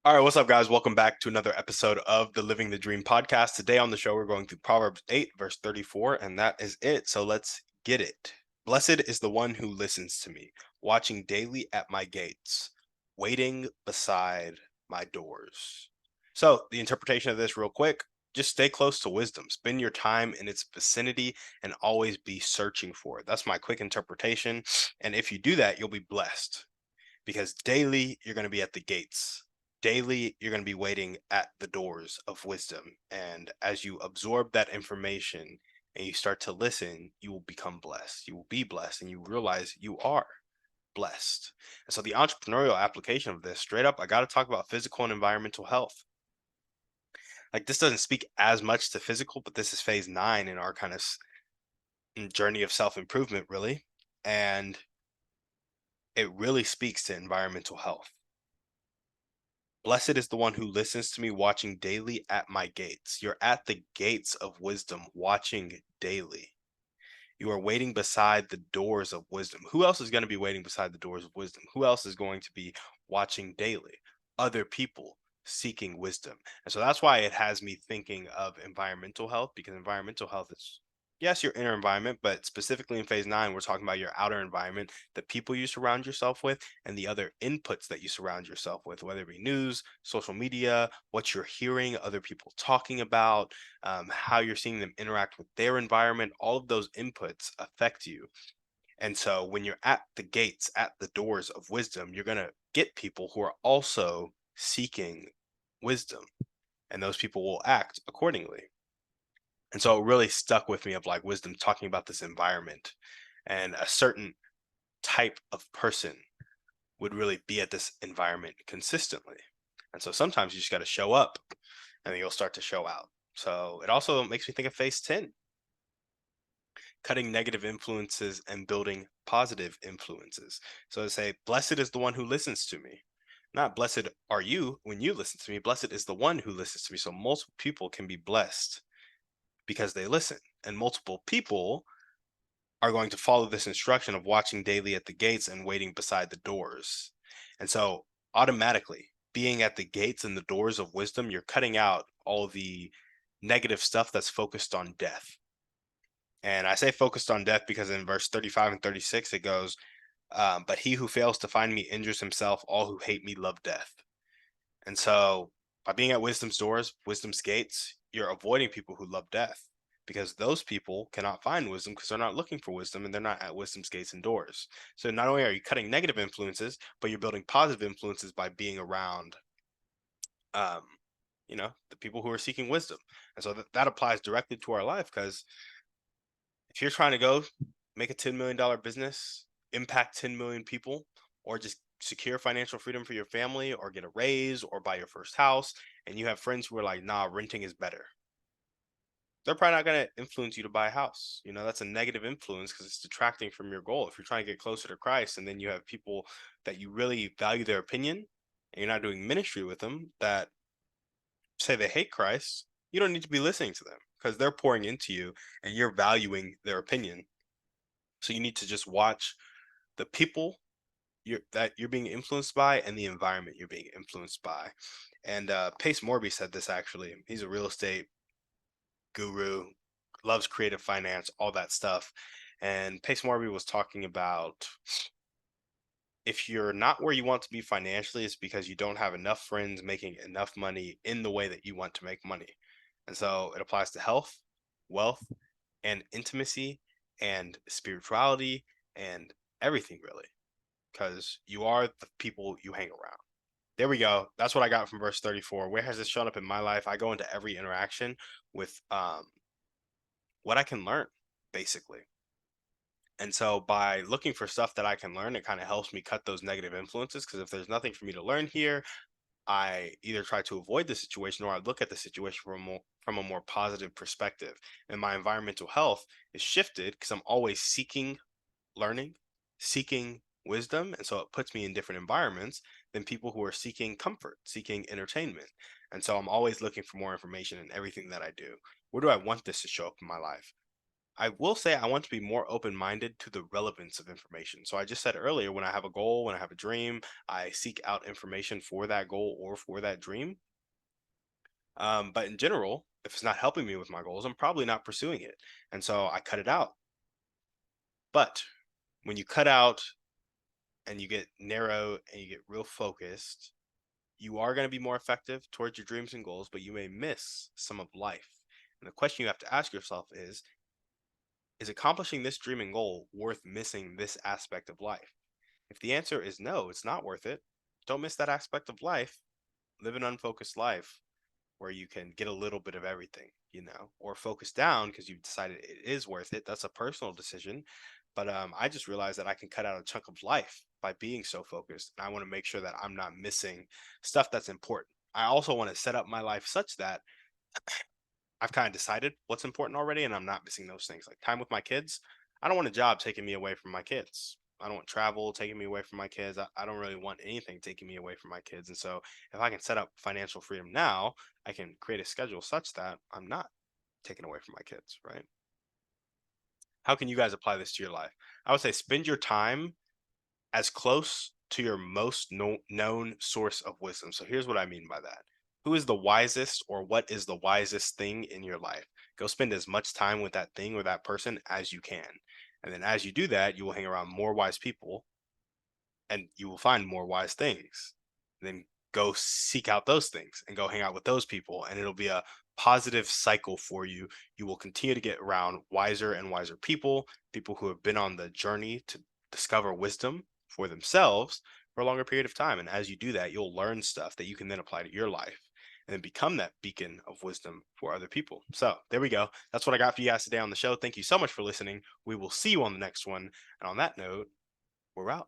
All right, what's up, guys? Welcome back to another episode of the Living the Dream podcast. Today on the show, we're going through Proverbs 8, verse 34, and that is it. So let's get it. Blessed is the one who listens to me, watching daily at my gates, waiting beside my doors. So, the interpretation of this, real quick, just stay close to wisdom, spend your time in its vicinity, and always be searching for it. That's my quick interpretation. And if you do that, you'll be blessed because daily you're going to be at the gates. Daily, you're going to be waiting at the doors of wisdom. And as you absorb that information and you start to listen, you will become blessed. You will be blessed and you realize you are blessed. And so, the entrepreneurial application of this, straight up, I got to talk about physical and environmental health. Like, this doesn't speak as much to physical, but this is phase 9 in our kind of journey of self improvement, really. And it really speaks to environmental health. Blessed is the one who listens to me, watching daily at my gates. You're at the gates of wisdom, watching daily. You are waiting beside the doors of wisdom. Who else is going to be waiting beside the doors of wisdom? Who else is going to be watching daily? Other people seeking wisdom. And so that's why it has me thinking of environmental health, because environmental health is, yes, your inner environment, but specifically in phase 9, we're talking about your outer environment, the people you surround yourself with, and the other inputs that you surround yourself with, whether it be news, social media, what you're hearing other people talking about, how you're seeing them interact with their environment. All of those inputs affect you. And so when you're at the gates, at the doors of wisdom, you're going to get people who are also seeking wisdom, and those people will act accordingly. And so it really stuck with me of like wisdom talking about this environment, and a certain type of person would really be at this environment consistently. And so sometimes you just got to show up and then you'll start to show out. So it also makes me think of phase 10, cutting negative influences and building positive influences. So to say, blessed is the one who listens to me. Not blessed are you when you listen to me. Blessed is the one who listens to me. So multiple people can be blessed because they listen. And multiple people are going to follow this instruction of watching daily at the gates and waiting beside the doors. And so automatically being at the gates and the doors of wisdom, you're cutting out all the negative stuff that's focused on death. And I say focused on death because in verse 35 and 36, it goes, but he who fails to find me injures himself. All who hate me love death. And so by being at wisdom's doors, wisdom's gates, you're avoiding people who love death because those people cannot find wisdom because they're not looking for wisdom and they're not at wisdom's gates and doors. So not only are you cutting negative influences, but you're building positive influences by being around um, the people who are seeking wisdom. And so that applies directly to our life because if you're trying to go make a $10 million business, impact 10 million people, or just secure financial freedom for your family, or get a raise, or buy your first house, and you have friends who are like, nah, renting is better, they're probably not going to influence you to buy a house. That's a negative influence because it's detracting from your goal. If you're trying to get closer to Christ, and then you have people that you really value their opinion, and you're not doing ministry with them that say they hate Christ, you don't need to be listening to them because they're pouring into you and you're valuing their opinion. So you need to just watch the people that you're being influenced by and the environment you're being influenced by. And Pace Morby said this actually. He's a real estate guru, loves creative finance, all that stuff. And Pace Morby was talking about if you're not where you want to be financially, it's because you don't have enough friends making enough money in the way that you want to make money. And so it applies to health, wealth, and intimacy and spirituality and everything really, because you are the people you hang around. There we go. That's what I got from verse 34. Where has this shown up in my life? I go into every interaction with what I can learn, basically. And so by looking for stuff that I can learn, it kind of helps me cut those negative influences. Because if there's nothing for me to learn here, I either try to avoid the situation or I look at the situation from a more positive perspective. And my environmental health is shifted because I'm always seeking learning, seeking wisdom. And so it puts me in different environments than people who are seeking comfort, seeking entertainment. And so I'm always looking for more information in everything that I do. Where do I want this to show up in my life? I will say I want to be more open-minded to the relevance of information. So I just said earlier, when I have a goal, when I have a dream, I seek out information for that goal or for that dream. But in general, if it's not helping me with my goals, I'm probably not pursuing it. And so I cut it out. But when you cut out and you get narrow and you get real focused, you are going to be more effective towards your dreams and goals, but you may miss some of life. And the question you have to ask yourself is accomplishing this dream and goal worth missing this aspect of life? If the answer is no, it's not worth it. Don't miss that aspect of life. Live an unfocused life where you can get a little bit of everything, or focus down because you've decided it is worth it. That's a personal decision. But I just realized that I can cut out a chunk of life by being so focused. And I want to make sure that I'm not missing stuff that's important. I also want to set up my life such that I've kind of decided what's important already, and I'm not missing those things. Like time with my kids. I don't want a job taking me away from my kids. I don't want travel taking me away from my kids. I don't really want anything taking me away from my kids. And so, if I can set up financial freedom now, I can create a schedule such that I'm not taken away from my kids, right? How can you guys apply this to your life? I would say spend your time as close to your most known source of wisdom. So here's what I mean by that. Who is the wisest, or what is the wisest thing in your life? Go spend as much time with that thing or that person as you can. And then as you do that, you will hang around more wise people and you will find more wise things. Then go seek out those things and go hang out with those people, and it'll be a positive cycle for you. You will continue to get around wiser and wiser people, people who have been on the journey to discover wisdom for themselves for a longer period of time. And as you do that, you'll learn stuff that you can then apply to your life and then become that beacon of wisdom for other people. So there we go. That's what I got for you guys today on the show. Thank you so much for listening. We will see you on the next one. And on that note, we're out.